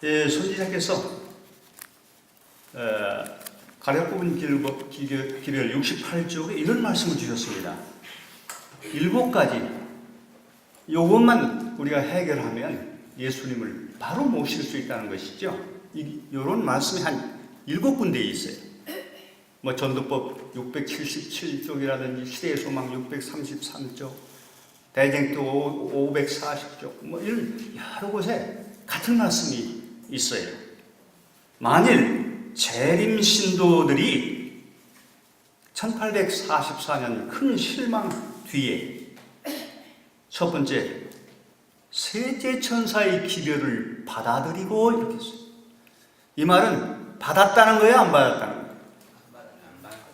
선지자께서 가려 뽑은 기별 68쪽에 이런 말씀을 주셨습니다. 7가지 요것만 우리가 해결하면 예수님을 바로 모실 수 있다는 것이죠. 이런 말씀이 한 7군데에 있어요. 뭐 전도법 677쪽이라든지 시대의 소망 633쪽, 대쟁도 540쪽, 뭐 이런 여러 곳에 같은 말씀이 있어요. 만일 재림 신도들이 1844년 큰 실망 뒤에 첫 번째 셋째 천사의 기별을 받아들이고 이렇게 했어요. 이 말은 받았다는 거예요, 안 받았다는 거예요?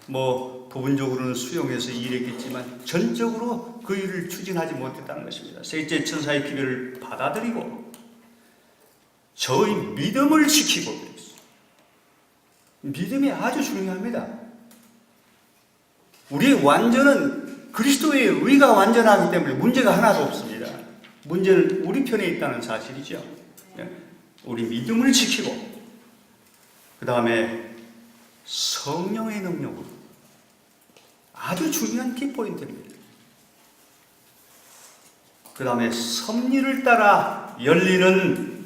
뭐 부분적으로는 수용해서 일했겠지만 전적으로 그 일을 추진하지 못했다는 것입니다. 셋째 천사의 기별을 받아들이고 저의 믿음을 지키고 그랬어요. 믿음이 아주 중요합니다. 우리의 완전은 그리스도의 의가 완전하기 때문에 문제가 하나도 없습니다. 문제는 우리 편에 있다는 사실이죠. 우리 믿음을 지키고 그 다음에 성령의 능력으로 아주 중요한 키포인트입니다. 그 다음에 섭리를 따라 열리는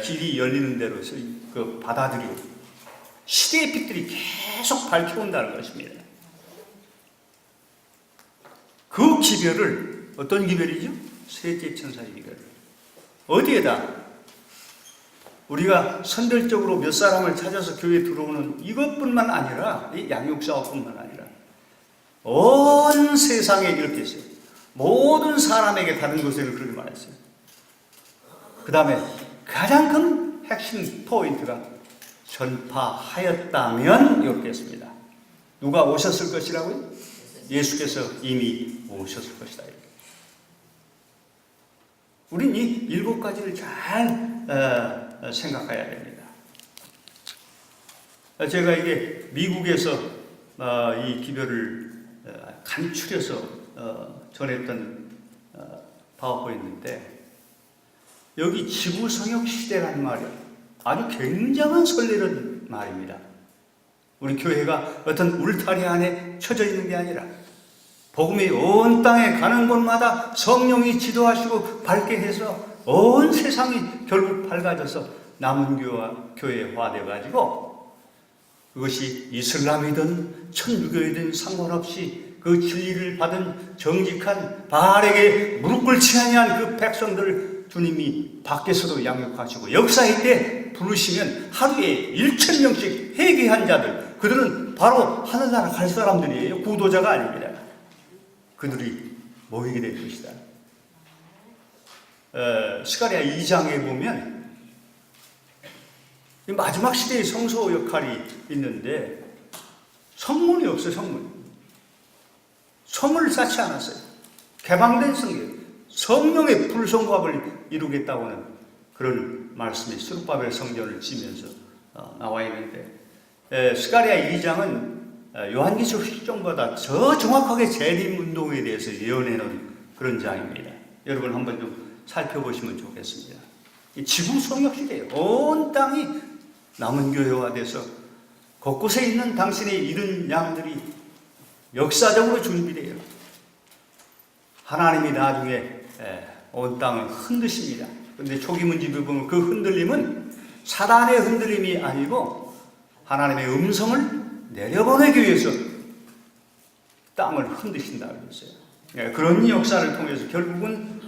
길이 열리는 대로 그 받아들이고 시대의 빛들이 계속 밝혀온다는 것입니다. 그 기별을 어떤 기별이죠? 셋째 천사의 기별. 어디에다? 우리가 선별적으로 몇 사람을 찾아서 교회에 들어오는 이것뿐만 아니라 이 양육사업뿐만 아니라 온 세상에 이렇게 했어요. 모든 사람에게 다른 것을 그렇게 말했어요. 그 다음에 가장 큰 핵심 포인트가 전파하였다면 이렇게 했습니다. 누가 오셨을 것이라고요? 예수께서 이미 오셨을 것이다. 우린 이 7가지를 잘 생각해야 됩니다. 제가 이게 미국에서 이 기별을 간추려서 전했던 파워포인트인데 여기 지구성역 시대라는 말이 아주 굉장한 설레는 말입니다. 우리 교회가 어떤 울타리 안에 처져 있는 게 아니라 복음이 온 땅에 가는 곳마다 성령이 지도하시고 밝게 해서 온 세상이 결국 밝아져서 남은 교회화 되어가지고 그것이 이슬람이든 천주교이든 상관없이 그 진리를 받은 정직한 바알에게 무릎 꿇지 아니한 그 백성들을 주님이 밖에서도 양육하시고 역사의 때 부르시면 하루에 1,000명씩 회개한 자들, 그들은 바로 하늘나라 갈 사람들이에요. 구도자가 아닙니다. 그들이 모이게 될 것이다. 스가랴 2장에 보면 마지막 시대의 성소 역할이 있는데 성문이 없어요. 성문을 쌓지 않았어요. 개방된 성경, 성령의 불성합을 이루겠다고는 그런 말씀이 스룹바벨 성전을 지면서 나와 있는데 스가랴 2장은 요한계시록 10장보다 더 정확하게 재림운동에 대해서 예언해놓은 그런 장입니다. 여러분 한번 좀 살펴보시면 좋겠습니다. 지구 성역 시대에 온 땅이 남은 교회화돼서 곳곳에 있는 당신의 이른 양들이 역사적으로 준비돼요. 하나님이 나중에 온 땅을 흔드십니다. 그런데 초기 문집을 보면 그 흔들림은 사단의 흔들림이 아니고 하나님의 음성을 내려보내기 위해서 땅을 흔드신다고 했어요. 그런 역사를 통해서 결국은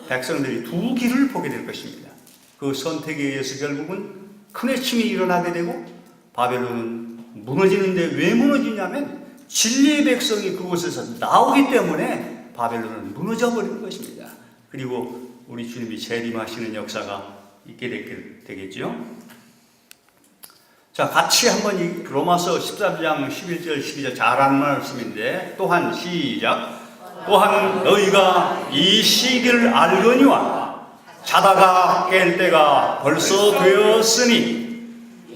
백성들이 두 길을 보게 될 것입니다. 그 선택에 의해서 결국은 큰 해침이 일어나게 되고 바벨론은 무너지는데 왜 무너지냐면 진리의 백성이 그곳에서 나오기 때문에 바벨론은 무너져 버리는 것입니다. 그리고 우리 주님이 재림하시는 역사가 있게 되겠죠. 자, 같이 한번 이 로마서 13장 11절 12절 잘하는 말씀인데 또한 시작. 또한 너희가 이 시기를 알거니와 자다가 깰 때가 벌써 되었으니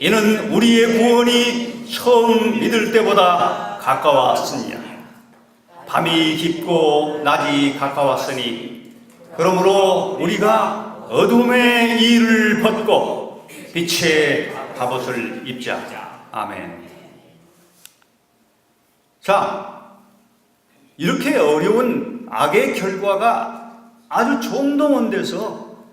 이는 우리의 구원이 처음 믿을 때보다 가까웠으니라. 밤이 깊고 낮이 가까웠으니 그러므로 우리가 어둠의 일을 벗고 빛의 갑옷을 입자. 아멘. 자, 이렇게 어려운 악의 결과가 아주 총동원돼서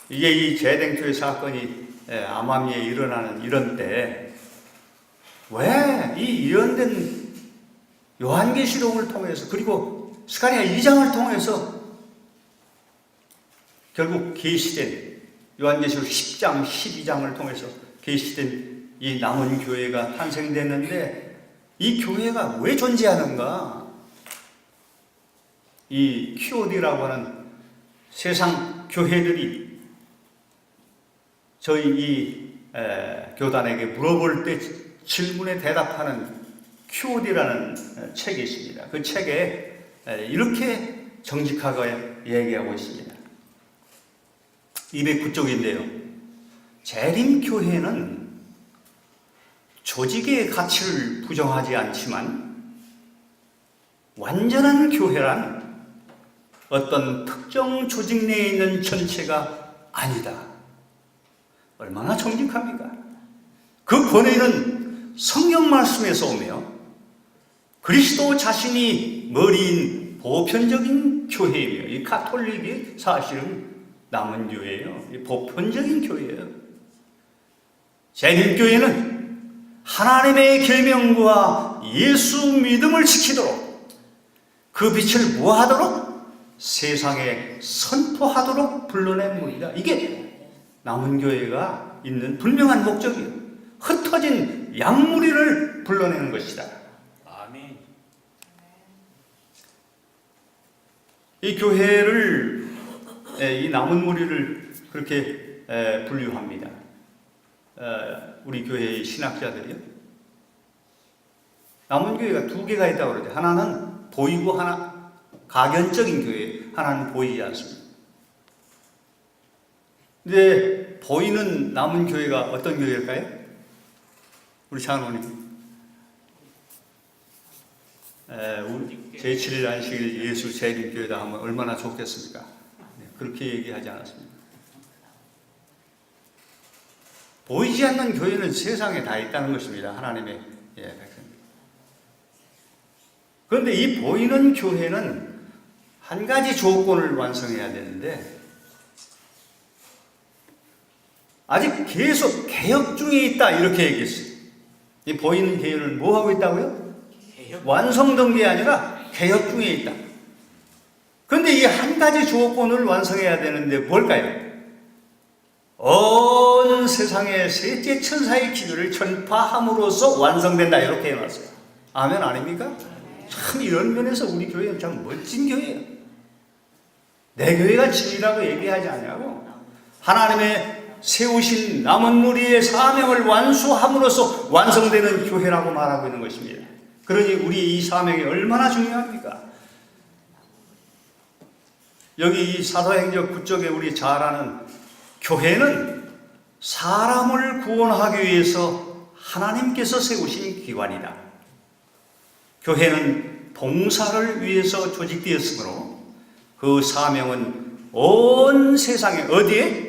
이게 이 재댕교회 사건이 암암리에 일어나는 이런 때 왜 이 이런된 요한계시록을 통해서 그리고 스가랴 2장을 통해서 결국 계시된 요한계시록 10장, 12장을 통해서 계시된 이 남은 교회가 탄생됐는데 이 교회가 왜 존재하는가? 이 QOD라고 하는 세상 교회들이 저희 이 교단에게 물어볼 때 질문에 대답하는 QOD라는 책이 있습니다. 그 책에 이렇게 정직하게 얘기하고 있습니다. 209쪽인데요. 재림교회는 조직의 가치를 부정하지 않지만 완전한 교회란 어떤 특정 조직 내에 있는 전체가 아니다. 얼마나 정직합니까? 그 권위는 성경 말씀에서 오며 그리스도 자신이 머리인 보편적인 교회이며 이 가톨릭이 사실은 남은 교회예요. 이 보편적인 교회예요. 재림교회는 하나님의 계명과 예수 믿음을 지키도록 그 빛을 무하도록 세상에 선포하도록 불러낸 분이다. 이게 남은 교회가 있는 분명한 목적이에요. 흩어진 양무리를 불러내는 것이다. 아멘. 이 교회를 이 남은 무리를 그렇게 분류합니다. 우리 교회의 신학자들이요. 남은 교회가 두 개가 있다고 그러죠. 하나는 보이고 하나 가견적인 교회, 하나는 보이지 않습니다. 근데 보이는 남은 교회가 어떤 교회일까요? 우리 장로님. 제7일 안식일 예수 재림교회다 하면 얼마나 좋겠습니까? 그렇게 얘기하지 않았습니다. 보이지 않는 교회는 세상에 다 있다는 것입니다. 하나님의 백성. 그런데 이 보이는 교회는 한 가지 조건을 완성해야 되는데 아직 계속 개혁 중에 있다 이렇게 얘기했어요. 이 보이는 교회는 뭐 하고 있다고요? 완성된 게 아니라 개혁 중에 있다. 그런데 이 한 가지 조건을 완성해야 되는데 뭘까요? 온 세상의 셋째 천사의 기도를 전파함으로써 완성된다 이렇게 해놨어요. 아멘 아닙니까? 참 이런 면에서 우리 교회는 참 멋진 교회예요. 내 교회가 진리라고 얘기하지 않냐고. 하나님의 세우신 남은 무리의 사명을 완수함으로써 완성되는 교회라고 말하고 있는 것입니다. 그러니 우리 이 사명이 얼마나 중요합니까? 여기 이 사도행전 9쪽에 우리 잘 아는 교회는 사람을 구원하기 위해서 하나님께서 세우신 기관이다. 교회는 봉사를 위해서 조직되었으므로 그 사명은 온 세상에 어디에?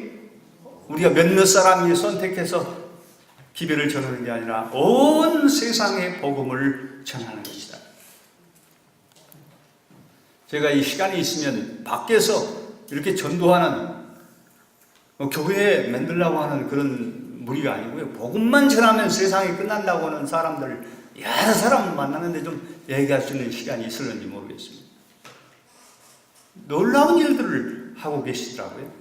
우리가 몇몇 사람이 선택해서 기별을 전하는 게 아니라 온 세상에 복음을 전하는 것이다. 제가 이 시간이 있으면 밖에서 이렇게 전도하는 교회에 만들려고 하는 그런 무리가 아니고요. 복음만 전하면 세상이 끝난다고 하는 사람들 여러 사람 만나는데 좀 얘기할 수 있는 시간이 있을는지 모르겠습니다. 놀라운 일들을 하고 계시더라고요.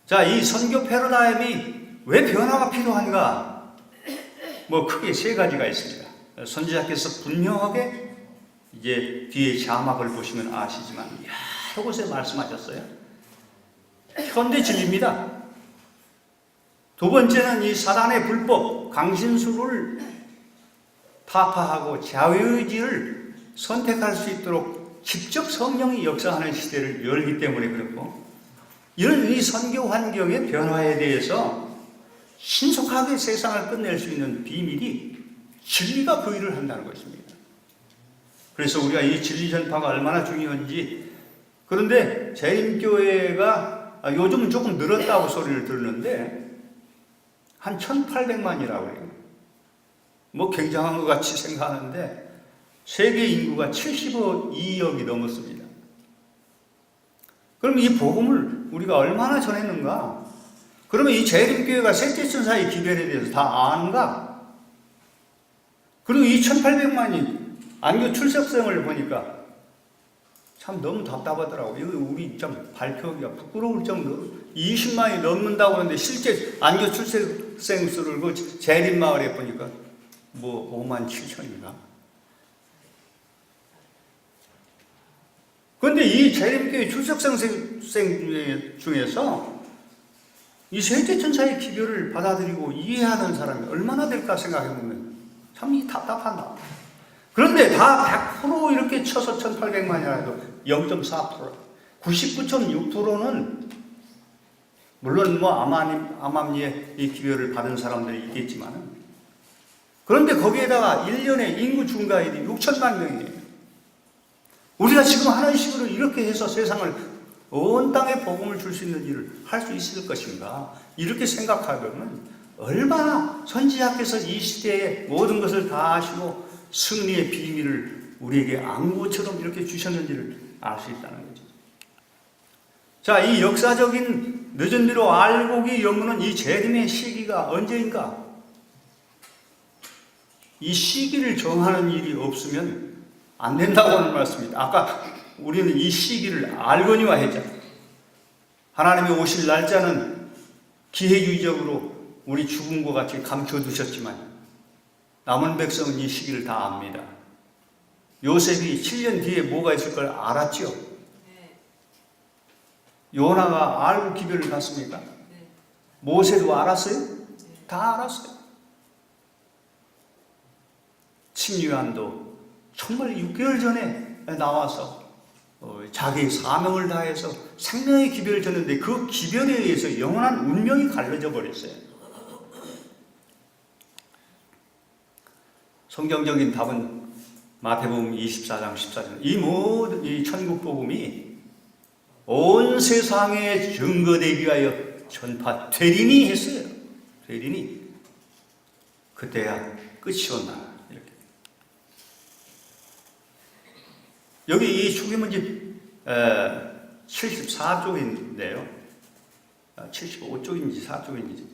자, 이 선교 패러다임이 왜 변화가 필요한가? 뭐 크게 세 가지가 있습니다. 선지자께서 분명하게 이제 뒤에 자막을 보시면 아시지만 여러 곳에 말씀하셨어요. 현대 진리입니다. 두 번째는 이 사단의 불법 강신술을 타파하고 자유의지를 선택할 수 있도록 직접 성령이 역사하는 시대를 열기 때문에 그렇고, 이런 이 선교 환경의 변화에 대해서 신속하게 세상을 끝낼 수 있는 비밀이 진리가 그 일을 한다는 것입니다. 그래서 우리가 이 진리 전파가 얼마나 중요한지 그런데 재림교회가 요즘은 조금 늘었다고 소리를 들었는데 한 1800만이라고 해요. 뭐 굉장한 것 같이 생각하는데 세계 인구가 72억이 넘었습니다. 그럼 이 복음을 우리가 얼마나 전했는가? 그러면 이 재림교회가 셋째 천사의 기별에 대해서 다 아는가? 그리고 이 1800만이 안교 출석생을 보니까 참 너무 답답하더라고요. 이거 우리 좀 발표하기가 부끄러울 정도로 20만이 넘는다고 하는데 실제 안교 출석생 수를 그 재림마을에 보니까 뭐 5만 7천인가? 그런데 이 재림교회 출석생 중에서 이 셋째 천사의 기별을 받아들이고 이해하는 사람이 얼마나 될까 생각해보면 참 답답하다. 그런데 다 100% 이렇게 쳐서 1800만이라도 0.4%, 99.6%는 물론 뭐 암암리에 이 기별을 받은 사람들이 있겠지만, 그런데 거기에다가 1년에 인구 증가율이 6천만 명이에요. 우리가 지금 하는 식으로 이렇게 해서 세상을 온 땅에 복음을 줄 수 있는 일을 할 수 있을 것인가? 이렇게 생각하면 얼마나 선지자께서 이 시대에 모든 것을 다 아시고 승리의 비밀을 우리에게 안구처럼 이렇게 주셨는지를 알 수 있다는 거죠. 자, 이 역사적인 늦은 뒤로 알곡이 여무는 이 재림의 시기가 언제인가? 이 시기를 정하는 일이 없으면 안 된다고 하는 말씀입니다. 아까 우리는 이 시기를 알거니와 했잖아요. 하나님이 오실 날짜는 기회주의적으로 우리 죽음과 같이 감춰두셨지만 남은 백성은 이 시기를 다 압니다. 요셉이 7년 뒤에 뭐가 있을 걸 알았죠? 요나가 알고 기별을 갔습니까? 모세도 알았어요? 다 알았어요. 침유한도 정말 6개월 전에 나와서 자기의 사명을 다해서 생명의 기별을 졌는데 그 기별에 의해서 영원한 운명이 갈라져 버렸어요. 성경적인 답은 마태복음 24장 14절. 이 모든 이 천국 복음이 온 세상에 증거되기 위하여 전파되리니 했어요. 되리니 그때야 끝이 온다. 이렇게. 여기 이 초기문집 74쪽인데요. 75쪽인지 4쪽인지.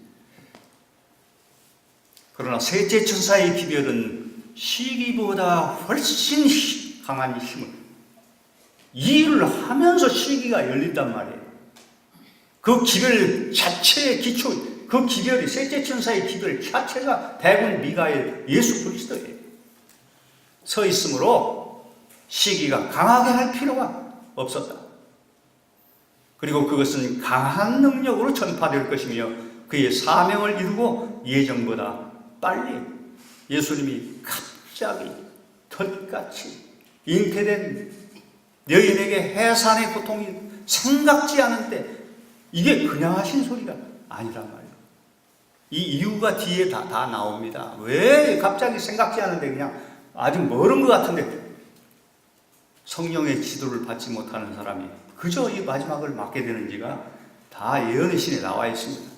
그러나 셋째 천사의 기별은 시기보다 훨씬 강한 힘을 이 일을 하면서 시기가 열린단 말이에요. 그 기별 자체의 기초, 그 기별이 셋째 천사의 기별 자체가 대군 미가엘 예수 그리스도예요. 서 있으므로 시기가 강하게 할 필요가 없었다. 그리고 그것은 강한 능력으로 전파될 것이며 그의 사명을 이루고 예정보다 빨리 예수님이 갑자기 덫같이 잉태된 여인에게 해산의 고통이 생각지 않은데 이게 그냥 하신 소리가 아니란 말이에요. 이 이유가 뒤에 다 나옵니다. 왜 갑자기 생각지 않은데 그냥 아직 멀은 것 같은데 성령의 지도를 받지 못하는 사람이 그저 이 마지막을 맞게 되는지가 다 예언의 신에 나와 있습니다.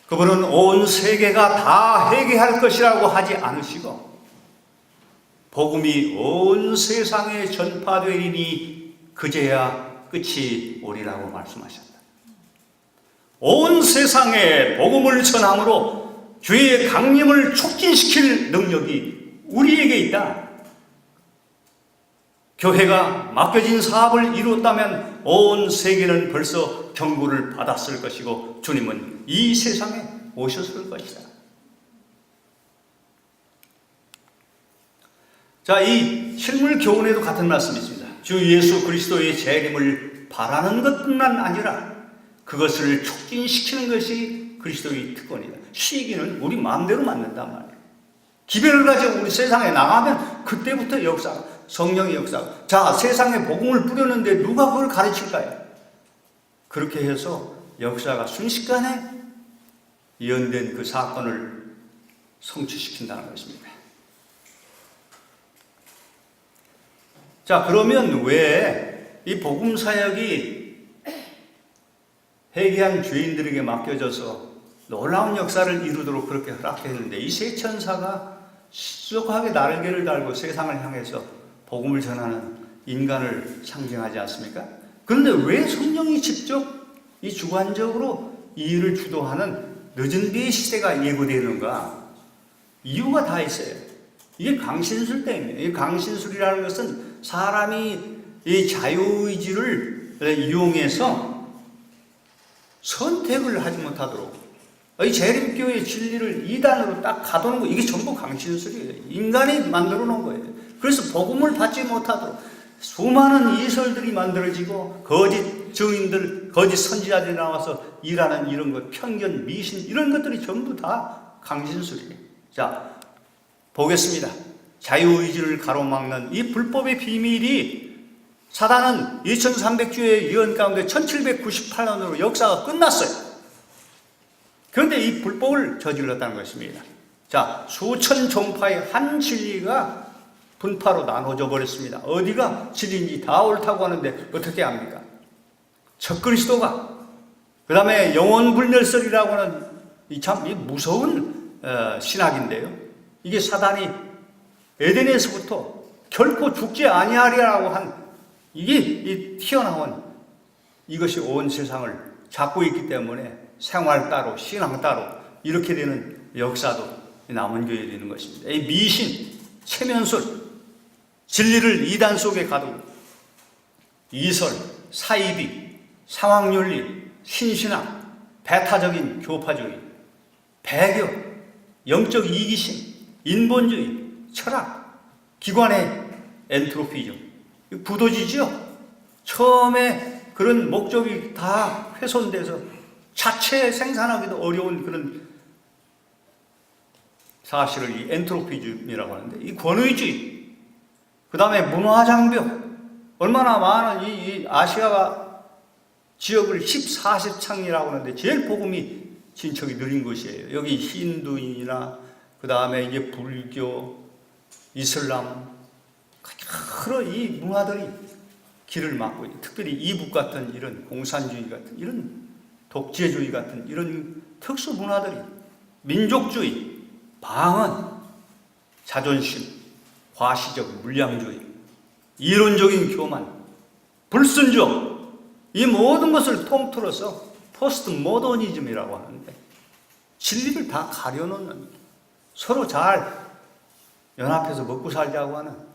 그분은 온 세계가 다 회개할 것이라고 하지 않으시고 복음이 온 세상에 전파되리니 그제야 끝이 오리라고 말씀하셨다. 온 세상에 복음을 전함으로 주의 강림을 촉진시킬 능력이 우리에게 있다. 교회가 맡겨진 사업을 이루었다면 온 세계는 벌써 경고를 받았을 것이고 주님은 이 세상에 오셨을 것이다. 자, 이 실물 교훈에도 같은 말씀이 있습니다. 주 예수 그리스도의 재림을 바라는 것뿐만 아니라 그것을 촉진시키는 것이 그리스도의 특권이다. 시기는 우리 마음대로 만든단 말이에요. 기별을 가지고 우리 세상에 나가면 그때부터 역사가, 성령의 역사가. 자, 세상에 복음을 뿌렸는데 누가 그걸 가르칠까요? 그렇게 해서 역사가 순식간에 예언된 그 사건을 성취시킨다는 것입니다. 자, 그러면 왜 이 복음 사역이 회개한 죄인들에게 맡겨져서 놀라운 역사를 이루도록 그렇게 허락했는데, 이 세 천사가 신속하게 날개를 달고 세상을 향해서 복음을 전하는 인간을 상징하지 않습니까? 그런데 왜 성령이 직접 이 주관적으로 이 일을 주도하는 늦은 비의 시대가 예고되는가? 이유가 다 있어요. 이게 강신술 때문이에요. 이 강신술이라는 것은 사람이 이 자유의지를 이용해서 선택을 하지 못하도록, 이 재림교의 진리를 이단으로 딱 가두는 거, 이게 전부 강신술이에요. 인간이 만들어 놓은 거예요. 그래서 복음을 받지 못하도록 수많은 이설들이 만들어지고, 거짓 증인들, 거짓 선지자들이 나와서 일하는 이런 것, 편견, 미신, 이런 것들이 전부 다 강신술이에요. 자, 보겠습니다. 자유의지를 가로막는 이 불법의 비밀이, 사단은 2300주의 예언 가운데 1798년으로 역사가 끝났어요. 그런데 이 불법을 저질렀다는 것입니다. 자, 수천 종파의 한 진리가 분파로 나눠져 버렸습니다. 어디가 진리인지 다 옳다고 하는데 어떻게 합니까? 적그리스도가, 그 다음에 영원불멸설이라고 하는 이 무서운 신학인데요. 이게 사단이 에덴에서부터 결코 죽지 아니하리라고 한, 이게 튀어나온, 이것이 온 세상을 잡고 있기 때문에 생활 따로 신앙 따로 이렇게 되는 역사도 남은 교회에 되는 것입니다. 이 미신, 체면술, 진리를 이단 속에 가두고 이설, 사이비, 상황윤리, 신신앙, 배타적인 교파주의, 배교, 영적 이기심, 인본주의, 철학, 기관의 엔트로피즘, 부도지죠. 처음에 그런 목적이 다 훼손돼서 자체 생산하기도 어려운 그런 사실을 이 엔트로피즘이라고 하는데, 이 권위주의, 그 다음에 문화장벽, 얼마나 많은 이 아시아 지역을 14세창이라고 하는데 제일 복음이 진척이 느린 곳이에요. 여기 힌두인이나 그 다음에 이제 불교, 이슬람, 여러 이 문화들이 길을 막고 있는, 특별히 이북 같은 이런 공산주의 같은 이런 독재주의 같은 이런 특수 문화들이, 민족주의, 방언, 자존심, 과시적 물량주의, 이론적인 교만, 불순종, 이 모든 것을 통틀어서 포스트 모더니즘이라고 하는데, 진리를 다 가려놓는, 서로 잘 연합해서 먹고 살자고 하는,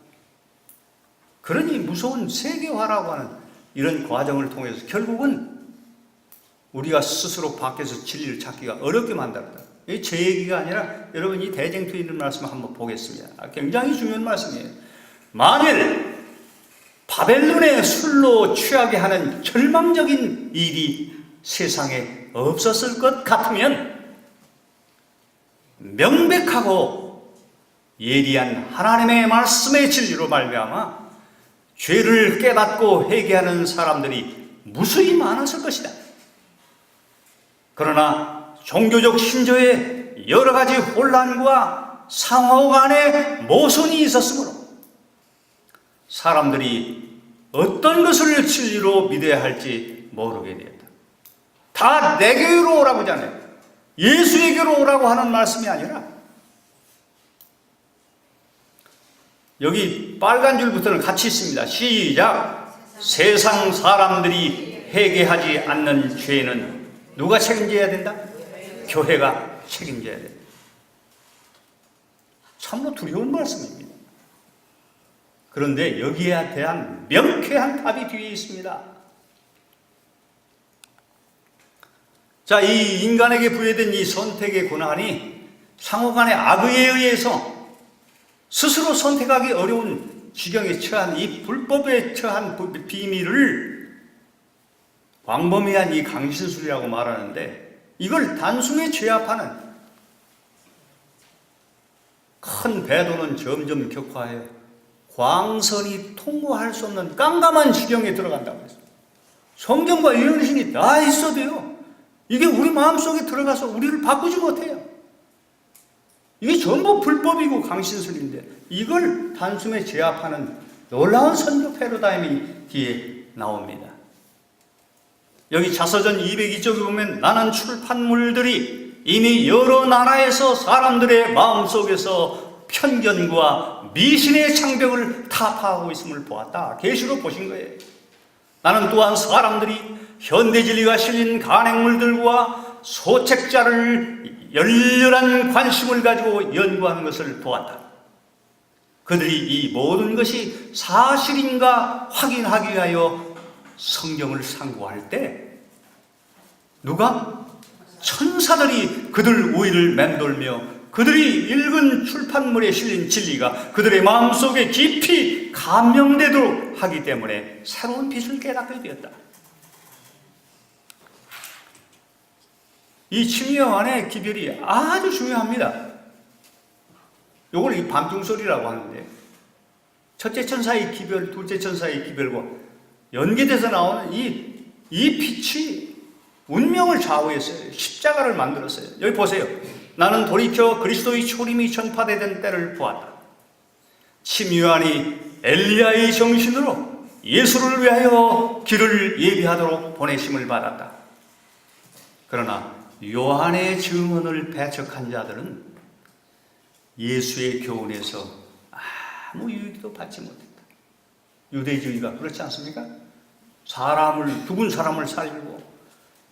그러니 무서운 세계화라고 하는 이런 과정을 통해서 결국은 우리가 스스로 밖에서 진리를 찾기가 어렵게 만들었다. 이게 제 얘기가 아니라 여러분 이 대쟁투에 있는 말씀을 한번 보겠습니다. 굉장히 중요한 말씀이에요. 만일 바벨론의 술로 취하게 하는 절망적인 일이 세상에 없었을 것 같으면 명백하고 예리한 하나님의 말씀의 진리로 말미암아 죄를 깨닫고 회개하는 사람들이 무수히 많았을 것이다. 그러나 종교적 신조에 여러 가지 혼란과 상호 간의 모순이 있었으므로 사람들이 어떤 것을 진리로 믿어야 할지 모르게 되었다. 다 내게로 오라고 하잖아요. 예수에게로 오라고 하는 말씀이 아니라, 여기 빨간 줄부터는 같이 있습니다. 시작. 세상 사람들이 회개하지 않는 죄는 누가 책임져야 된다? 교회가 책임져야 된다. 참으로 두려운 말씀입니다. 그런데 여기에 대한 명쾌한 답이 뒤에 있습니다. 자, 이 인간에게 부여된 이 선택의 고난이 상호간의 악의에 의해서 스스로 선택하기 어려운 지경에 처한 이 불법에 처한 비밀을 광범위한 이 강신술이라고 말하는데, 이걸 단숨에 제압하는 큰 배도는 점점 격화해요. 광선이 통과할 수 없는 깜깜한 지경에 들어간다고 했어요. 성경과 예언신이 다 있어도요, 이게 우리 마음속에 들어가서 우리를 바꾸지 못해요. 이게 전부 불법이고 강신술인데 이걸 단숨에 제압하는 놀라운 선교 패러다임이 뒤에 나옵니다. 여기 자서전 202쪽에 보면 나는 출판물들이 이미 여러 나라에서 사람들의 마음속에서 편견과 미신의 장벽을 타파하고 있음을 보았다. 계시로 보신 거예요. 나는 또한 사람들이 현대진리가 실린 간행물들과 소책자를 열렬한 관심을 가지고 연구하는 것을 보았다. 그들이 이 모든 것이 사실인가 확인하기 위하여 성경을 상고할 때 누가? 천사들이 그들 우위를 맴돌며 그들이 읽은 출판물에 실린 진리가 그들의 마음속에 깊이 감명되도록 하기 때문에 새로운 빛을 깨닫게 되었다. 이 침례요한의 기별이 아주 중요합니다. 요걸 이 밤중소리라고 하는데 첫째 천사의 기별, 둘째 천사의 기별과 연계돼서 나오는 이 빛이 운명을 좌우했어요. 십자가를 만들었어요. 여기 보세요. 나는 돌이켜 그리스도의 초림이 전파되던 때를 보았다. 침례요한이 엘리야의 정신으로 예수를 위하여 길을 예비하도록 보내심을 받았다. 그러나 요한의 증언을 배척한 자들은 예수의 교훈에서 아무 유익도 받지 못했다. 유대주의가 그렇지 않습니까? 죽은 사람을 살리고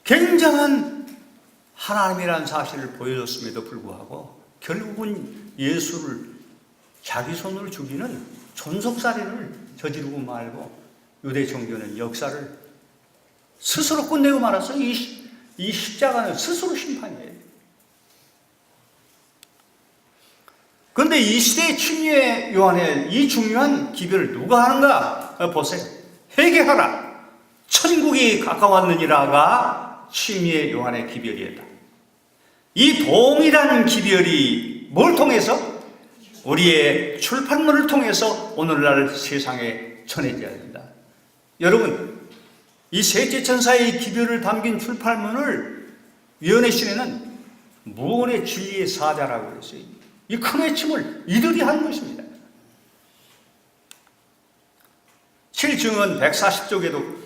굉장한 하나님이라는 사실을 보여줬음에도 불구하고 결국은 예수를 자기 손으로 죽이는 존속살인을 저지르고 말고 유대 종교는 역사를 스스로 끝내고 말았어요. 이 십자가는 스스로 심판이에요. 그런데 이 시대의 침례 요한의 이 중요한 기별을 누가 하는가? 보세요. 회개하라. 천국이 가까웠느니라가 침례 요한의 기별이었다. 이 동일한 기별이 뭘 통해서? 우리의 출판물을 통해서 오늘날 세상에 전해져야 된다. 여러분, 이 셋째 천사의 기별을 담긴 출판문을 위원회 시내는 무언의 진리의 사자라고 그랬어요. 이 큰 외침을 이들이 한 것입니다. 7증언 140쪽에도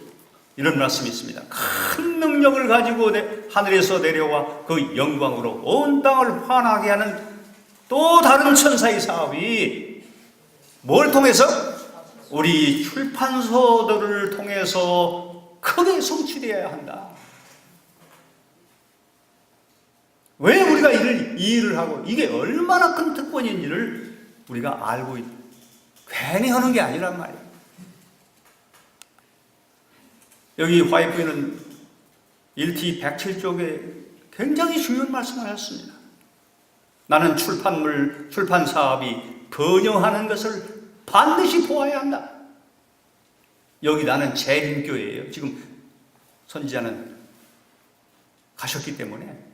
이런 말씀이 있습니다. 큰 능력을 가지고 하늘에서 내려와 그 영광으로 온 땅을 환하게 하는 또 다른 천사의 사업이 뭘 통해서? 우리 출판소들을 통해서 크게 성취되어야 한다. 왜 우리가 이 일을 하고 이게 얼마나 큰 특권인지를 우리가 알고 괜히 하는 게 아니란 말이에요. 여기 화이트는 1T 107쪽에 굉장히 중요한 말씀을 하셨습니다. 나는 출판 사업이 번영하는 것을 반드시 보아야 한다. 여기 나는 재림교회예요. 지금 선지자는 가셨기 때문에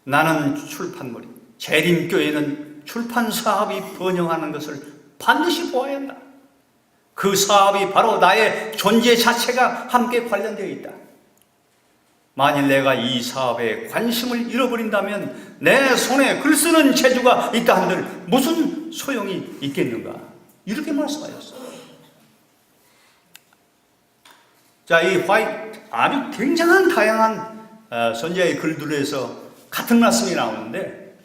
나는 출판물이 재림교회는 출판 사업이 번영하는 것을 반드시 보아야 한다. 그 사업이 바로 나의 존재 자체가 함께 관련되어 있다. 만일 내가 이 사업에 관심을 잃어버린다면 내 손에 글 쓰는 재주가 있다 한들 무슨 소용이 있겠는가? 이렇게 말씀하셨어요. 자, 이 화이트 아주 굉장한 다양한 선지자의 글들에서 같은 말씀이 나오는데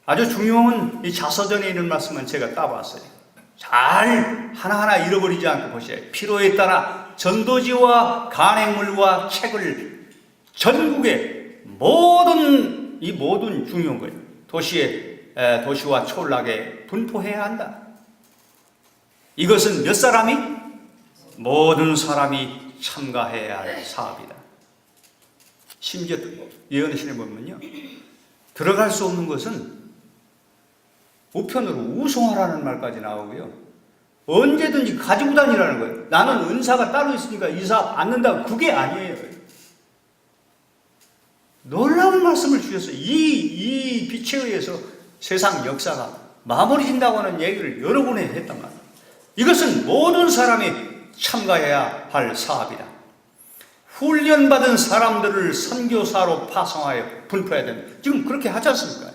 아주 중요한 이 자서전에 있는 말씀은 제가 따봤어요. 잘 하나하나 잃어버리지 않고 보세요. 필요에 따라 전도지와 간행물과 책을 전국의 모든 중요한 거예요. 도시와 촌락에 분포해야 한다. 이것은 몇 사람이? 모든 사람이 참가해야 할 사업이다. 심지어 예언의 신에 보면요, 들어갈 수 없는 것은 우편으로 우송하라는 말까지 나오고요, 언제든지 가지고 다니라는 거예요. 나는 은사가 따로 있으니까 이 사업 받는다고, 그게 아니에요. 놀라운 말씀을 주셨어요. 이 빛에 의해서 세상 역사가 마무리된다고 하는 얘기를 여러 번 했단 말이에요. 이것은 모든 사람이 참가해야 할 사업이다. 훈련받은 사람들을 선교사로 파송하여 분포해야 됩니다. 지금 그렇게 하지 않습니까?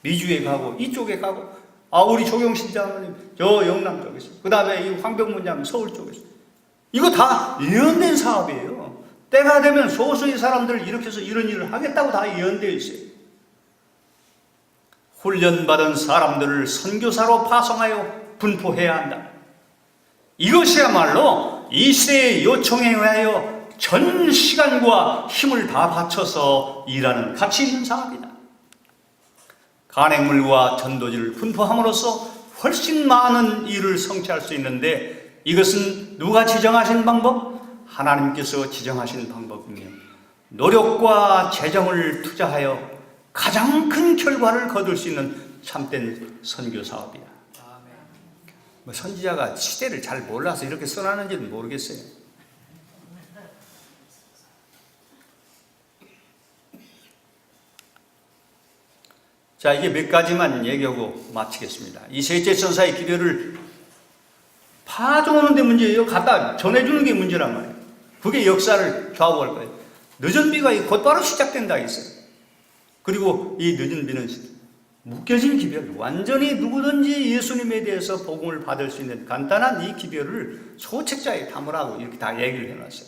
미주에 가고 이쪽에 가고 우리 조경신 장로님 저 영남 쪽에서, 그 다음에 이 황병문 장로님 서울 쪽에서. 이거 다 예언된 사업이에요. 때가 되면 소수의 사람들을 일으켜서 이런 일을 하겠다고 다 예언되어 있어요. 훈련받은 사람들을 선교사로 파송하여 분포해야 한다. 이것이야말로 이 시대의 요청에 의하여 전 시간과 힘을 다 바쳐서 일하는 가치 있는 사업이다. 간행물과 전도지를 분포함으로써 훨씬 많은 일을 성취할 수 있는데, 이것은 누가 지정하신 방법? 하나님께서 지정하신 방법이며, 노력과 재정을 투자하여 가장 큰 결과를 거둘 수 있는 참된 선교 사업이다. 선지자가 시대를 잘 몰라서 이렇게 써놨는지는 모르겠어요. 자, 이게 몇 가지만 얘기하고 마치겠습니다. 이 셋째 천사의 기별을 파종하는 데 문제예요. 갖다 전해주는 게 문제란 말이에요. 그게 역사를 좌우할 거예요. 늦은 비가 곧바로 시작된다 했어요. 그리고 이 늦은 비는 묶여진 기별, 완전히 누구든지 예수님에 대해서 복음을 받을 수 있는 간단한 이 기별을 소책자에 담으라고 이렇게 다 얘기를 해놨어요.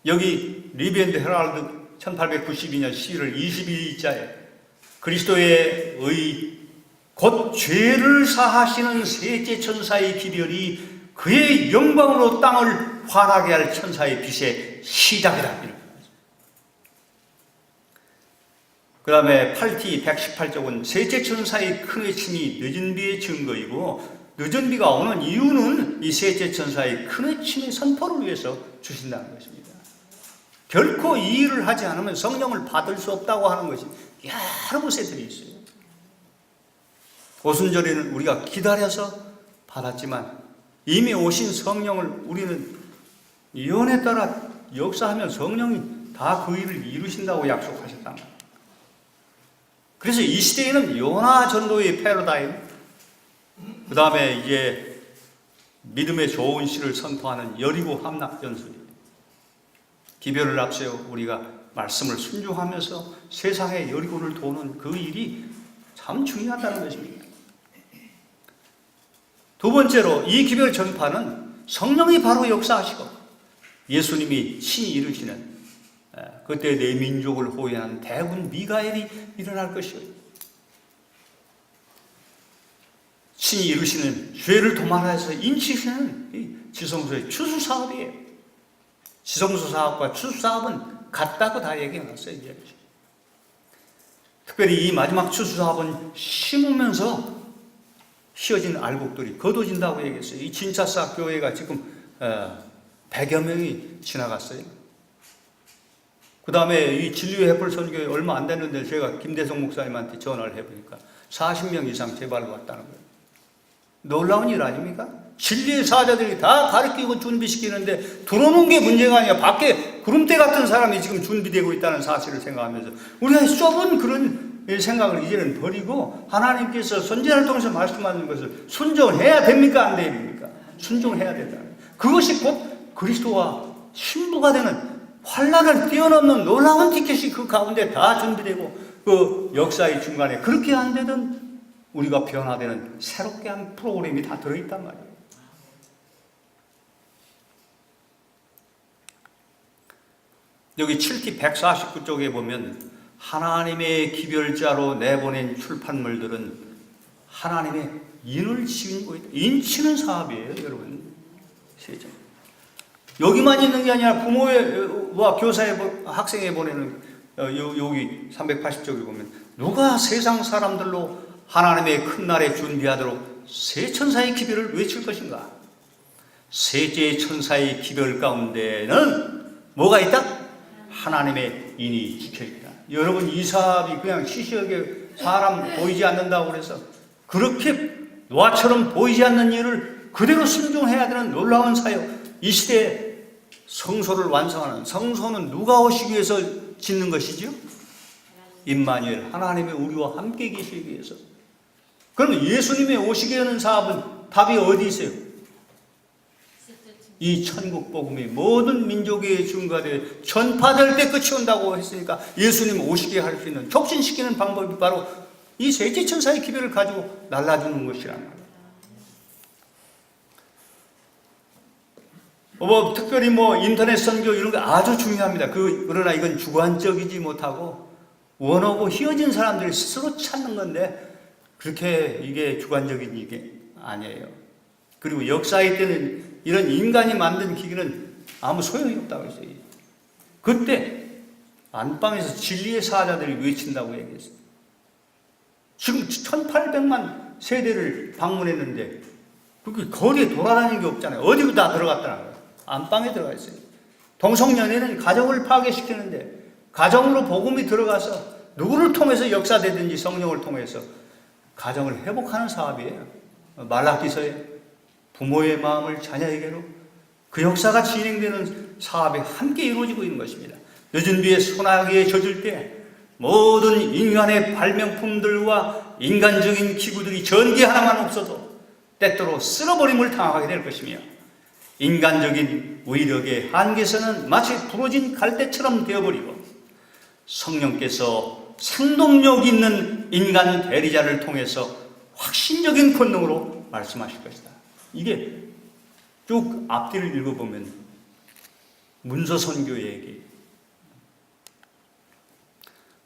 여기 리비앤드 헤럴드 1892년 11월 22일자에 그리스도의 의 곧 죄를 사하시는 셋째 천사의 기별이 그의 영광으로 땅을 환하게 할 천사의 빛의 시작이다. 그 다음에 8T 118쪽은 셋째 천사의 큰 외침이 늦은 비의 증거이고, 늦은 비가 오는 이유는 이 셋째 천사의 큰 외침의 선포를 위해서 주신다는 것입니다. 결코 이 일을 하지 않으면 성령을 받을 수 없다고 하는 것이 여러 곳에 들어있어요. 오순절에는 우리가 기다려서 받았지만 이미 오신 성령을 우리는 예언에 따라 역사하면 성령이 다 그 일을 이루신다고 약속하셨단 말이에요. 그래서 이 시대에는 요나 전도의 패러다임, 그 다음에 이제 믿음의 좋은 시를 선포하는 여리고 함락 전술이, 기별을 앞세워 우리가 말씀을 순종하면서 세상의 여리고를 도는 그 일이 참 중요하다는 것입니다. 두 번째로, 이 기별 전파는 성령이 바로 역사하시고 예수님이 친히 이루시는, 그때 내 민족을 호위하는 대군 미가엘이 일어날 것이요, 친히 이루시는 죄를 도말하여서 인치시는 이 지성소의 추수사업이에요. 지성소 사업과 추수사업은 같다고 다 얘기해놨어요. 이제. 특별히 이 마지막 추수사업은 심으면서 휘어진 알곡들이 거둬진다고 얘기했어요. 이 진차사 교회가 지금 100여 명이 지나갔어요. 그 다음에 이 진리의 햇불 선교회 얼마 안 됐는데 제가 김대성 목사님한테 전화를 해보니까 40명 이상 재발로 왔다는 거예요. 놀라운 일 아닙니까? 진리의 사자들이 다 가르치고 준비시키는데 들어오는 게 문제가 아니라 밖에 구름대 같은 사람이 지금 준비되고 있다는 사실을 생각하면서 우리가 좁은 그런 생각을 이제는 버리고 하나님께서 선지자를 통해서 말씀하는 것을 순종해야 됩니까? 안 됩니까? 순종해야 된다. 그것이 곧 그리스도와 신부가 되는 환란을 뛰어넘는 놀라운 티켓이 그 가운데 다 준비되고, 그 역사의 중간에 그렇게 안 되던 우리가 변화되는 새롭게 한 프로그램이 다 들어있단 말이에요. 여기 7T 149쪽에 보면 하나님의 기별자로 내보낸 출판물들은 하나님의 인을 지니고 있다. 인치는 사업이에요, 여러분. 세상. 여기만 있는 게 아니라 부모와 교사에, 학생에 보내는, 여기 380쪽에 보면 누가 세상 사람들로 하나님의 큰 날에 준비하도록 세 천사의 기별을 외칠 것인가? 세째 천사의 기별 가운데는 뭐가 있다? 하나님의 인이 지켜있다. 여러분, 이 사업이 그냥 시시하게 사람 보이지 않는다고 그래서 그렇게 노아처럼 보이지 않는 일을 그대로 순종해야 되는 놀라운 사역. 이 시대에 성소를 완성하는, 성소는 누가 오시기 위해서 짓는 것이죠? 임마누엘, 하나님의 우리와 함께 계시기 위해서. 그러면 예수님의 오시게 하는 사업은 답이 어디 있어요? 이 천국 복음이 모든 민족에 증가되어 전파될 때 끝이 온다고 했으니까 예수님 오시게 할 수 있는 촉진시키는 방법이 바로 이 셋째 천사의 기별을 가지고 날라주는 것이란 말이에요. 특별히 인터넷 선교 이런 거 아주 중요합니다. 그러나 이건 주관적이지 못하고 원하고 희어진 사람들이 스스로 찾는 건데 그렇게 이게 주관적인 이게 아니에요. 그리고 역사의 때는 이런 인간이 만든 기기는 아무 소용이 없다고 했어요. 그때 안방에서 진리의 사자들이 외친다고 얘기했어요. 지금 1800만 세대를 방문했는데 그게 거리에 돌아다니는 게 없잖아요. 어디로 다 들어갔더라고요. 안방에 들어가 있어요. 동성연애는 가정을 파괴시키는데 가정으로 복음이 들어가서 누구를 통해서 역사되든지 성령을 통해서 가정을 회복하는 사업이에요. 말라기서에 부모의 마음을 자녀에게로 그 역사가 진행되는 사업이 함께 이루어지고 있는 것입니다. 늦은 비에 소나기에 젖을 때 모든 인간의 발명품들과 인간적인 기구들이 전기 하나만 없어도 때때로 쓸어버림을 당하게 될 것이며 인간적인 위력의 한계선은 마치 부러진 갈대처럼 되어버리고 성령께서 생동력 있는 인간 대리자를 통해서 확신적인 권능으로 말씀하실 것이다. 이게 쭉 앞뒤를 읽어보면 문서 선교 얘기.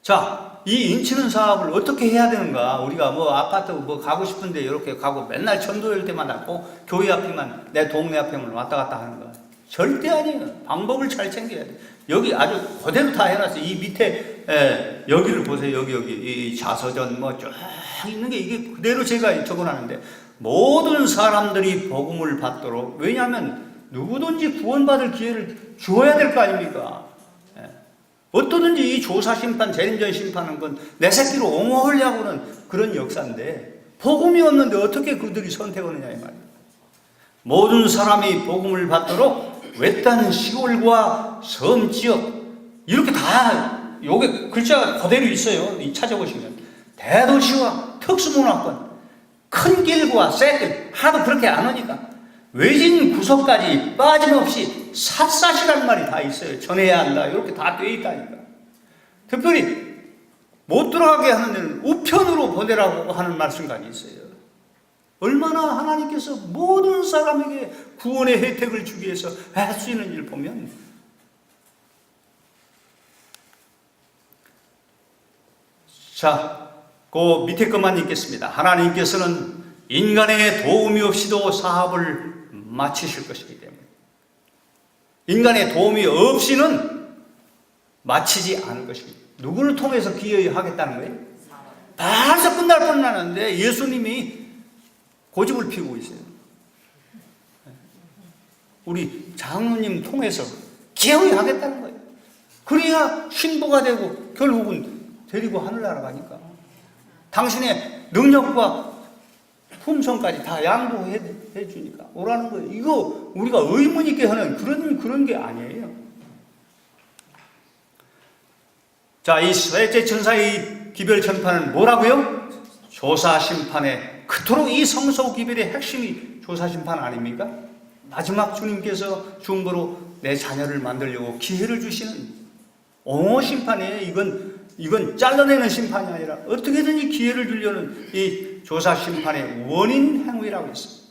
자, 이 인치는 사업을 어떻게 해야 되는가? 우리가 아파트 가고 싶은데 이렇게 가고 맨날 전도할 때마다 꼭 교회 앞에만 내 동네 앞에만 왔다 갔다 하는 거야. 절대 아니에요. 방법을 잘 챙겨야 돼. 여기 아주 그대로 다 해놨어요. 이 밑에 여기를 보세요. 여기 이 자서전 쫙 있는 게 이게 그대로 제가 적어놨는데 모든 사람들이 복음을 받도록, 왜냐하면 누구든지 구원받을 기회를 주어야 될 거 아닙니까? 어떠든지 이 조사심판, 재림전 심판은 건 내 새끼로 옹호하려고 하는 그런 역사인데 복음이 없는데 어떻게 그들이 선택하느냐 이 말이에요. 모든 사람이 복음을 받도록 외딴 시골과 섬지역 이렇게 다 요게 글자가 그대로 있어요. 찾아보시면 대도시와 특수문화권, 큰 길과 새 길 하도 그렇게 안 오니까 외진 구석까지 빠짐없이 샅샅이라는 말이 다 있어요. 전해야 한다 이렇게 다 돼 있다니까. 특별히 못 들어가게 하는 데는 우편으로 보내라고 하는 말씀까지 있어요. 얼마나 하나님께서 모든 사람에게 구원의 혜택을 주기 위해서 할 수 있는 일을 보면 자, 그 밑에 것만 읽겠습니다. 하나님께서는 인간의 도움이 없이도 사업을 마치실 것이기 때문에 인간의 도움이 없이는 마치지 않을 것입니다. 누구를 통해서 기여하겠다는 거예요? 벌써 끝날 뻔하는데 예수님이 고집을 피우고 있어요. 우리 장로님 통해서 기여하겠다는 거예요. 그래야 신부가 되고 결국은 데리고 하늘나라 가니까 당신의 능력과 품성까지 다 양보해 주니까 오라는 거예요. 이거 우리가 의문 있게 하는 그런 게 아니에요. 자, 이 셋째 천사의 기별 전파는 뭐라고요? 조사 심판의 그토록 이 성소 기별의 핵심이 조사 심판 아닙니까? 마지막 주님께서 중보로 내 자녀를 만들려고 기회를 주시는 옹호 심판이에요. 이건 잘라내는 심판이 아니라 어떻게든지 기회를 주려는 이 조사 심판의 원인 행위라고 했습니다.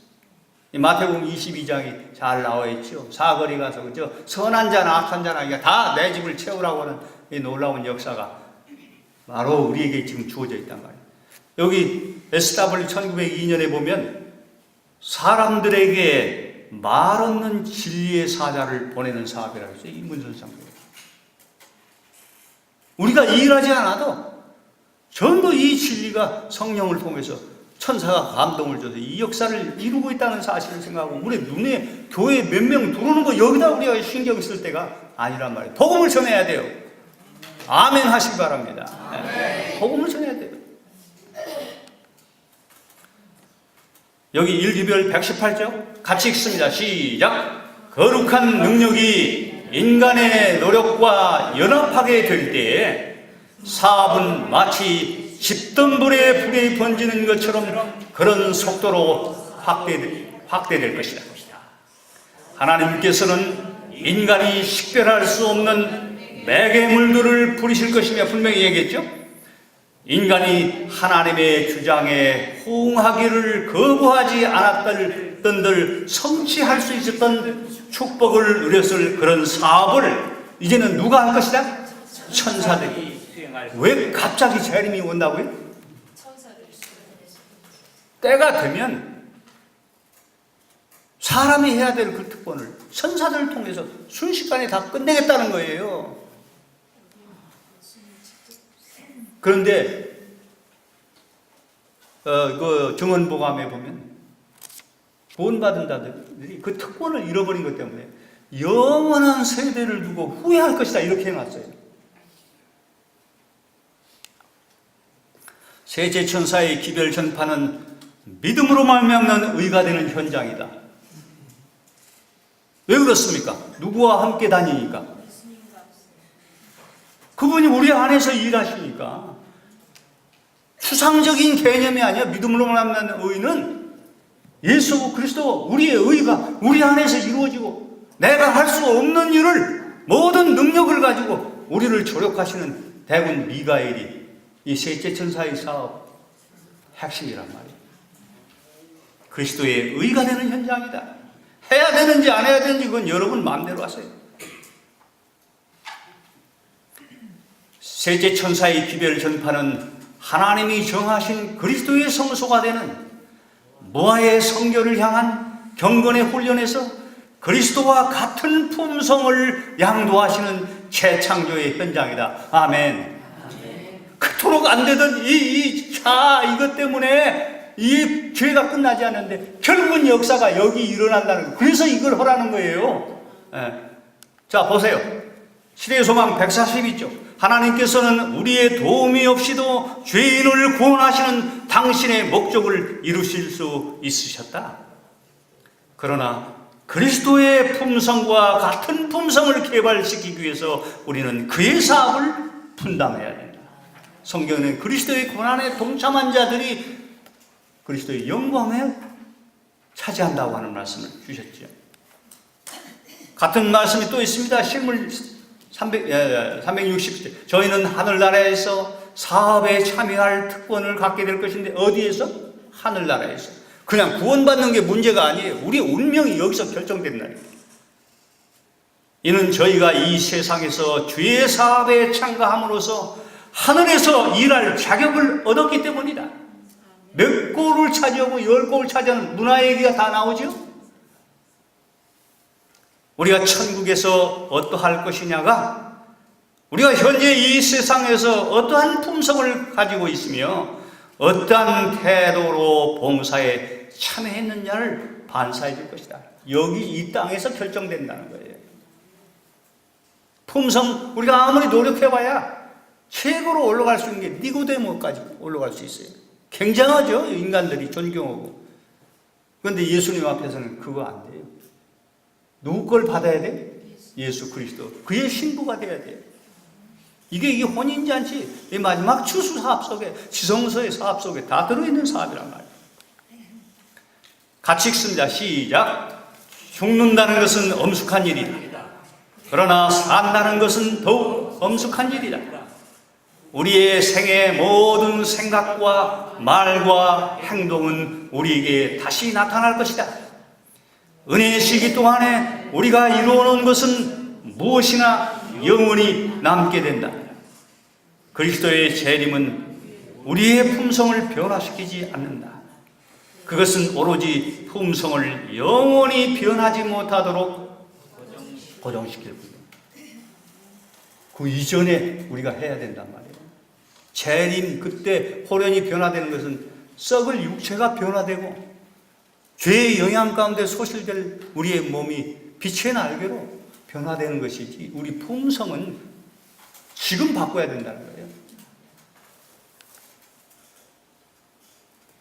마태복음 22장이 잘 나와 있죠. 사거리 가서 그죠? 선한 자나 악한 자나 다 내 집을 채우라고 하는 이 놀라운 역사가 바로 우리에게 지금 주어져 있단 말이에요. 여기 SW 1902년에 보면 사람들에게 말 없는 진리의 사자를 보내는 사업이라고 했어요. 이 문선상에. 우리가 일하지 않아도 전부 이 진리가 성령을 통해서 천사가 감동을 줘서 이 역사를 이루고 있다는 사실을 생각하고 우리 눈에 교회에 몇 명 들어오는 거 여기다 우리가 신경 쓸 때가 아니란 말이에요. 복음을 전해야 돼요. 아멘 하시기 바랍니다. 네. 복음을 전해야 돼요. 여기 1기별 118절 같이 읽습니다. 시작. 거룩한 능력이 인간의 노력과 연합하게 될 때에 사업은 마치 집던불에 불이 번지는 것처럼 그런 속도로 확대될 것이다. 하나님께서는 인간이 식별할 수 없는 매개물들을 부리실 것이며 분명히 얘기했죠. 인간이 하나님의 주장에 호응하기를 거부하지 않았던들 성취할 수 있었던 축복을 누렸을 그런 사업을 이제는 누가 할 것이다? 천사들이. 왜 갑자기 재림이 온다고요? 때가 되면 사람이 해야 될 그 특권을 천사들을 통해서 순식간에 다 끝내겠다는 거예요. 그런데 그 증언보감에 보면 구원받은 자들이 그 특권을 잃어버린 것 때문에 영원한 세대를 두고 후회할 것이다 이렇게 해놨어요. 셋째 천사의 기별 전파는 믿음으로 말미암는 의가 되는 현장이다. 왜 그렇습니까? 누구와 함께 다니니까? 그분이 우리 안에서 일하시니까. 추상적인 개념이 아니야. 믿음으로 말미암는 의는 예수 그리스도 우리의 의가 우리 안에서 이루어지고 내가 할 수 없는 일을 모든 능력을 가지고 우리를 조력하시는 대군 미가엘이 이 셋째 천사의 사업 핵심이란 말이에요. 그리스도의 의가 되는 현장이다. 해야 되는지 안 해야 되는지 그건 여러분 마음대로 하세요. 셋째 천사의 기별 전파는 하나님이 정하신 그리스도의 성소가 되는 모아의 성결을 향한 경건의 훈련에서 그리스도와 같은 품성을 양도하시는 재창조의 현장이다. 아멘. 그토록 안 되던 이것 때문에 이 죄가 끝나지 않는데 결국은 역사가 여기 일어난다는 거예요. 그래서 이걸 하라는 거예요. 자, 보세요. 시대의 소망 142쪽. 하나님께서는 우리의 도움이 없이도 죄인을 구원하시는 당신의 목적을 이루실 수 있으셨다. 그러나 그리스도의 품성과 같은 품성을 개발시키기 위해서 우리는 그의 사업을 분담해야 된다. 성경은 그리스도의 고난에 동참한 자들이 그리스도의 영광을 차지한다고 하는 말씀을 주셨죠. 같은 말씀이 또 있습니다. 실물 360절. 저희는 하늘나라에서 사업에 참여할 특권을 갖게 될 것인데 어디에서? 하늘나라에서. 그냥 구원받는 게 문제가 아니에요. 우리 운명이 여기서 결정된다. 이는 저희가 이 세상에서 주의 사업에 참가함으로써 하늘에서 일할 자격을 얻었기 때문이다. 몇 골을 차지하고 10골을 차지하는 문화 얘기가 다 나오죠. 우리가 천국에서 어떠할 것이냐가 우리가 현재 이 세상에서 어떠한 품성을 가지고 있으며 어떠한 태도로 봉사에 참여했느냐를 반사해 줄 것이다. 여기 이 땅에서 결정된다는 거예요. 품성, 우리가 아무리 노력해봐야 최고로 올라갈 수 있는 게 니고데모까지 올라갈 수 있어요. 굉장하죠. 인간들이 존경하고. 그런데 예수님 앞에서는 그거 안 돼요. 누구 걸 받아야 돼? 예수 그리스도. 그의 신부가 돼야 돼요. 이게 혼인잔치, 이 마지막 추수 사업 속에, 지성소의 사업 속에 다 들어있는 사업이란 말이에요. 같이 읽습니다. 시작. 죽는다는 것은 엄숙한 일이다. 그러나 산다는 것은 더욱 엄숙한 일이다. 우리의 생의 모든 생각과 말과 행동은 우리에게 다시 나타날 것이다. 은혜의 시기 동안에 우리가 이루어놓은 것은 무엇이나 영원히 남게 된다. 그리스도의 재림은 우리의 품성을 변화시키지 않는다. 그것은 오로지 품성을 영원히 변하지 못하도록 고정시킬 뿐이다. 그 이전에 우리가 해야 된단 말이에요. 재림, 그때 호련이 변화되는 것은 썩을 육체가 변화되고 죄의 영향 가운데 소실될 우리의 몸이 빛의 날개로 변화되는 것이지 우리 품성은 지금 바꿔야 된다는 거예요.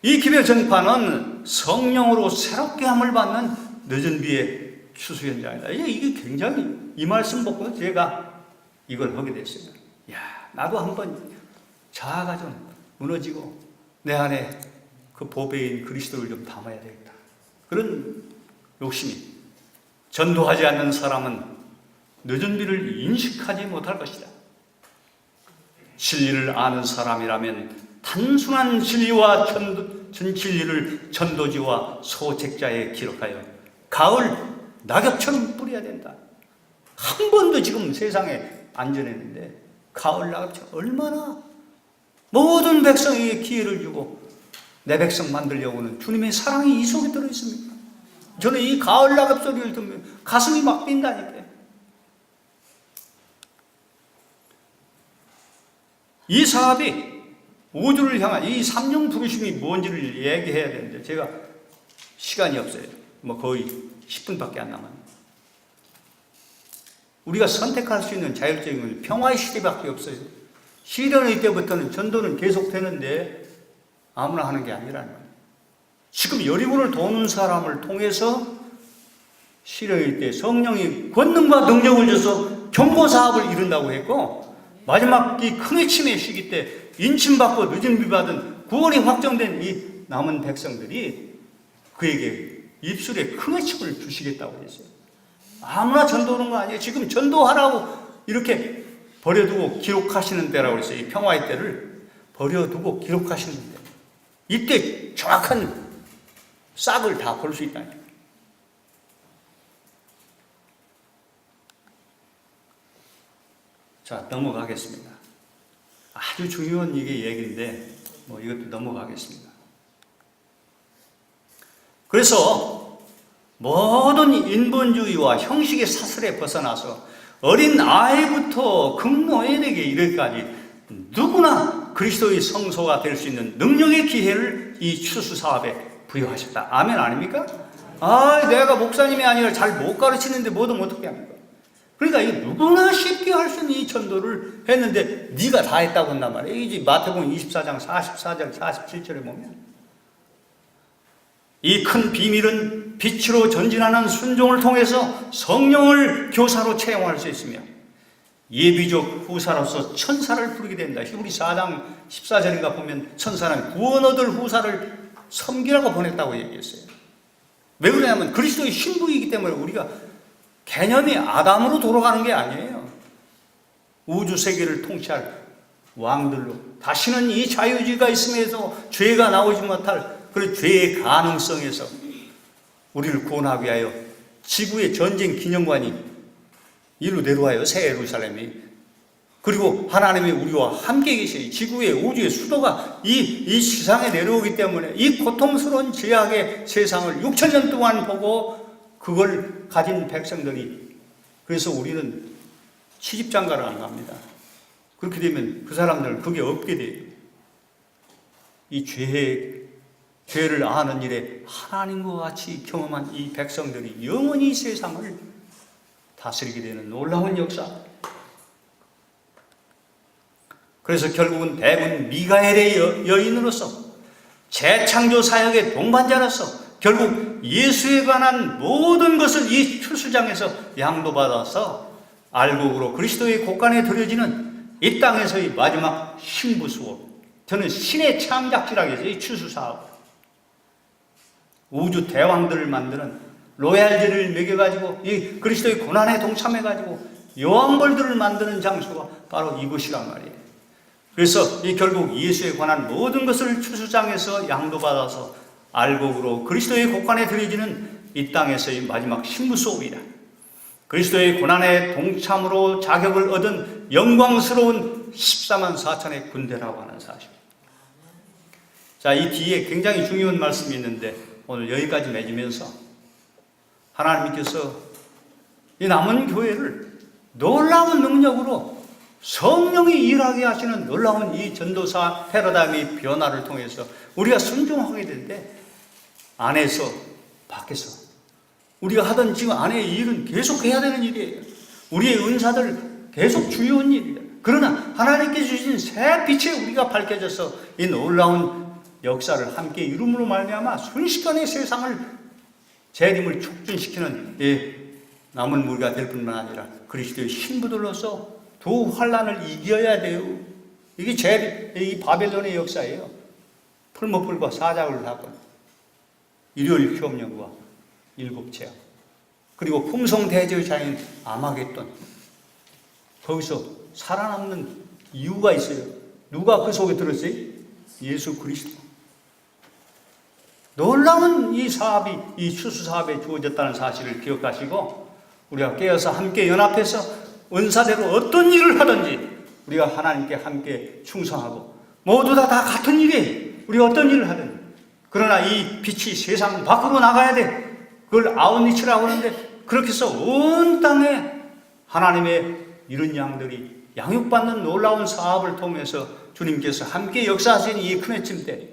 이 기별 전파는 성령으로 새롭게 함을 받는 늦은 비의 추수 현장이다. 이게 굉장히 이 말씀 보고 제가 이걸 하게 됐어요. 야, 나도 한번 자아가 좀 무너지고 내 안에 그 보배인 그리스도를 좀 담아야 되겠다. 그런 욕심이. 전도하지 않는 사람은 늦은 비를 인식하지 못할 것이다. 진리를 아는 사람이라면 단순한 진리와 진리를 전도지와 소책자에 기록하여 가을 낙엽처럼 뿌려야 된다. 한 번도 지금 세상에 안 전했는데 가을 낙엽처럼 얼마나 모든 백성에게 기회를 주고 내 백성 만들려고는 주님의 사랑이 이 속에 들어있습니다. 저는 이 가을 낙엽 소리를 들으면 가슴이 막 뛴다니까요. 이 사업이 우주를 향한 이 삼중 부르심이 뭔지를 얘기해야 되는데 제가 시간이 없어요. 거의 10분밖에 안 남았네요. 우리가 선택할 수 있는 자율적인 평화의 시대밖에 없어요. 시련의 때부터는 전도는 계속되는데 아무나 하는 게 아니라는 거예요. 지금 여리고를 도는 사람을 통해서 시련의 때 성령이 권능과 능력을 줘서 경고 사업을 이룬다고 했고, 마지막 이 큰 해침의 시기 때 인침받고 늦은 비받은 구원이 확정된 이 남은 백성들이 그에게 입술에 큰 해침을 주시겠다고 했어요. 아무나 전도하는 거 아니에요. 지금 전도하라고 이렇게 버려두고 기록하시는 때라고 했어요. 이 평화의 때를 버려두고 기록하시는 때. 이때 정확한 싹을 다 볼 수 있다니까. 자, 넘어가겠습니다. 아주 중요한 이게 얘기인데 이것도 넘어가겠습니다. 그래서 모든 인본주의와 형식의 사슬에 벗어나서 어린 아이부터 극노인에게 이르기까지 누구나 그리스도의 성소가 될 수 있는 능력의 기회를 이 추수 사업에 부여하셨다. 아멘 아닙니까? 내가 목사님이 아니라 잘 못 가르치는데 뭐든 어떻게 합니까? 그러니까 이 누구나 쉽게 할 수 있는 이 전도를 했는데 네가 다 했다고 한단 말이에요. 이제 마태복음 24장 44절 47절에 보면 이 큰 비밀은 빛으로 전진하는 순종을 통해서 성령을 교사로 채용할 수 있으며 예비적 후사로서 천사를 부르게 된다. 히브리 4장 14절인가 보면 천사는 구원 얻을 후사를 섬기라고 보냈다고 얘기했어요. 왜 그러냐면 그리스도의 신부이기 때문에 우리가 개념이 아담으로 돌아가는 게 아니에요. 우주 세계를 통치할 왕들로 다시는 이 자유주의가 있음에도 죄가 나오지 못할 그 죄의 가능성에서 우리를 구원하기 위하여 지구의 전쟁 기념관이 이리로 내려와요. 새 예루살렘이. 그리고 하나님이 우리와 함께 계셔요. 지구의 우주의 수도가 이 세상에 내려오기 때문에 이 고통스러운 죄악의 세상을 6,000년 동안 보고 그걸 가진 백성들이, 그래서 우리는 취집장가를 안 갑니다. 그렇게 되면 그 사람들은 그게 없게 돼요. 이 죄를 아는 일에 하나님과 같이 경험한 이 백성들이 영원히 세상을 다스리게 되는 놀라운 역사. 그래서 결국은 대부분 미가엘의 여인으로서 재창조 사역의 동반자로서 결국 예수에 관한 모든 것을 이 추수장에서 양도받아서 알곡으로 그리스도의 곳간에 들여지는 이 땅에서의 마지막 신부수업. 저는 신의 창작지라고 해서 이 추수사업. 우주 대왕들을 만드는 로얄제를 먹여가지고 이 그리스도의 고난에 동참해가지고 여왕벌들을 만드는 장소가 바로 이곳이란 말이에요. 그래서 이 결국 예수에 관한 모든 것을 추수장에서 양도받아서 알곡으로 그리스도의 곳간에 들여지는 이 땅에서의 마지막 신부수업이다. 그리스도의 고난에 동참으로 자격을 얻은 영광스러운 14만 4천의 군대라고 하는 사실. 자, 이 뒤에 굉장히 중요한 말씀이 있는데 오늘 여기까지 맺으면서 하나님께서 이 남은 교회를 놀라운 능력으로 성령이 일하게 하시는 놀라운 이 전도사 패러다임의 변화를 통해서 우리가 순종하게 될 때 안에서 밖에서 우리가 하던 지금 안의 일은 계속 해야 되는 일이에요. 우리의 은사들 계속 중요한 일이에요. 그러나 하나님께 주신 새 빛에 우리가 밝혀져서 이 놀라운 역사를 함께 이룸으로 말미암아 순식간에 세상을 재림을 촉진시키는 남은 무리가 될 뿐만 아니라 그리스도의 신부들로서 두 환란을 이겨야 돼요. 이게 이 바벨론의 역사예요. 풀무불과 사자굴 사건, 일요일 휴업령과 일곱체험, 그리고 품성대제의 자인 아마겟돈. 거기서 살아남는 이유가 있어요. 누가 그 속에 들었어요? 예수 그리스도. 놀라운 이 사업이, 이 추수 사업에 주어졌다는 사실을 기억하시고 우리가 깨어서 함께 연합해서 은사대로 어떤 일을 하든지 우리가 하나님께 함께 충성하고 모두 다 같은 일이에요. 우리가 어떤 일을 하든지. 그러나 이 빛이 세상 밖으로 나가야 돼. 그걸 아웃리치라고 하는데 그렇게 해서 온 땅에 하나님의 이런 양들이 양육받는 놀라운 사업을 통해서 주님께서 함께 역사하신 이 큰 아침 때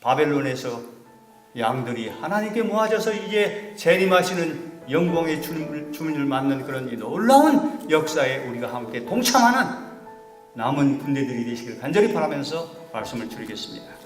바벨론에서 양들이 하나님께 모아져서 이제 재림하시는 영광의 주님을 맞는 그런 이 놀라운 역사에 우리가 함께 동참하는 남은 군대들이 되시길 간절히 바라면서 말씀을 드리겠습니다.